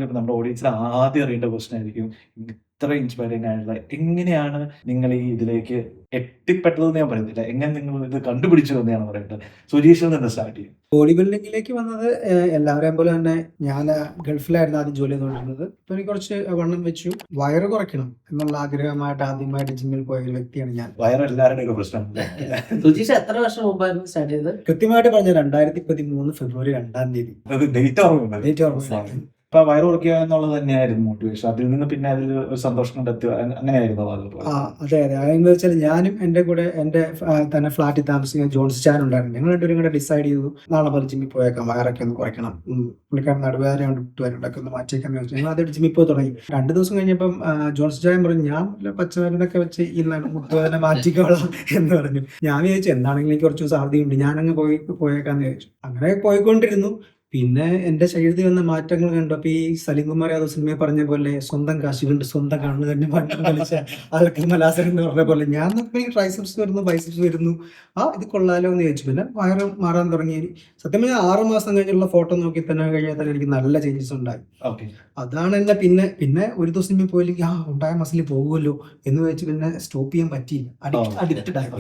നമ്മുടെ ഓഡിയൻസിന് ആദ്യം അറിയേണ്ട ക്വസ്റ്റൻ ആയിരിക്കും. ഇത്ര ഇൻസ്പയറിംഗ് ആയിട്ടുള്ള എങ്ങനെയാണ് നിങ്ങൾ ഈ ഇതിലേക്ക് എത്തിപ്പെട്ടതെന്ന് ഞാൻ പറയുന്നില്ല. എങ്ങനെ നിങ്ങൾ ഇത് കണ്ടുപിടിച്ചു എന്നാണ് പറയേണ്ടത്. സുജീഷിൽ നിന്ന് സ്റ്റാർട്ട് ചെയ്യും. ബോഡി ബിൽഡിങ്ങിലേക്ക് വന്നത് എല്ലാവരെയും പോലെ തന്നെ ഞാൻ ഗൾഫിലായിരുന്നു ആദ്യം ജോലി ചെയ്തുകൊണ്ടിരുന്നത്. അപ്പോൾ എനിക്ക് കുറച്ച് വണ്ണം വെച്ചു. വയറ് കുറയ്ക്കണം എന്നുള്ള ആഗ്രഹമായിട്ട് ആദ്യമായിട്ട് ജിമ്മിൽ പോയ ഒരു വ്യക്തിയാണ് ഞാൻ. വയറ് എല്ലാവരുടെയും പ്രശ്നമാണ്. സുജീഷ് എത്ര വർഷം മുമ്പായിരുന്നു സ്റ്റാർട്ട് ചെയ്തത്? കൃത്യമായിട്ട് പറഞ്ഞ 2013 ഫെബ്രുവരി 2-ം തീയതി. അത് ഡേറ്റ് ഓർമ്മ. ഡേറ്റ് ഓർമ്മ. ഇപ്പൊ വയറ് കുറയ്ക്കുക എന്നുള്ളത് തന്നെയായിരുന്നു മോട്ടിവേഷൻ. അതിൽ നിന്ന് പിന്നെ അതിൽ ഒരു സന്തോഷം കണ്ടെത്തുക അങ്ങനെയായിരുന്നു. അതെ അതെന്ന് വെച്ചാൽ ഞാനും എന്റെ കൂടെ എന്റെ തന്നെ ഫ്ലാറ്റിൽ താമസിക്കുന്ന ജോൺസ് ചാൻ ഉണ്ടായിരുന്നു. ഞങ്ങൾ രണ്ടുപേരും കൂടെ ഡിസൈഡ് ചെയ്തു നാളെ പോലെ ജിമ്മിൽ പോയേക്കാം, വയറൊക്കെ ഒന്ന് കുറയ്ക്കണം, പുള്ളിക്കാരൻ നടുവേദന കൊണ്ട് വിട്ടുവരുണ്ടൊക്കെ ഒന്ന് മാറ്റിയേക്കാൻ ചോദിച്ചു. ഞങ്ങൾ ആദ്യമായിട്ട് ജിമ്മിൽ പോയി തുടങ്ങി. 2 ദിവസം കഴിഞ്ഞപ്പം ജോൺസ് ചാൻ പറഞ്ഞു ഞാൻ പച്ചമരുന്നൊക്കെ വെച്ച് ഈ മുട്ടുവേദന മാറ്റിക്കോളാം എന്ന് പറഞ്ഞു. ഞാൻ വിചാരിച്ചു എന്താണെങ്കിലും എനിക്ക് കുറച്ച് ദിവസം അവധിയുണ്ട്, ഞാനങ്ങ് പോയേക്കാന്ന് ചോദിച്ചു. അങ്ങനെ പോയിക്കൊണ്ടിരുന്നു. പിന്നെ എന്റെ ശരീരത്തിൽ വന്ന മാറ്റങ്ങൾ കണ്ടു. അപ്പൊ ഈ സലീം കുമാർ യാദവ് സിനിമയെ പറഞ്ഞ പോലെ സ്വന്തം കാശ് കൊണ്ട് സ്വന്തം കണ്ണു തന്നെ കളിച്ച ആൾക്ക് മലാസൻ എന്ന് പറഞ്ഞ പോലെ ഞാൻ ട്രൈസെപ്സ് വരുന്നു, ബൈസെപ്സ് വരുന്നു. ഇത് കൊള്ളാലോ എന്ന് ചോദിച്ചു. പിന്നെ വയറ് മാറാൻ തുടങ്ങി. സത്യം പറഞ്ഞാൽ 6 മാസം കഴിഞ്ഞുള്ള ഫോട്ടോ നോക്കി തന്നെ കഴിഞ്ഞാൽ തന്നെ എനിക്ക് നല്ല ചേഞ്ചസ് ഉണ്ടായി. അതാണ് എന്നെ പിന്നെ ഒരു ദിവസം ജിമ്മിൽ പോയില്ലെങ്കിൽ ഉണ്ടായ മസിൽ പോകുമല്ലോ എന്ന് വെച്ച് പിന്നെ സ്റ്റോപ്പ് ചെയ്യാൻ പറ്റിയില്ല. അഡിക്റ്റഡ് ആയി.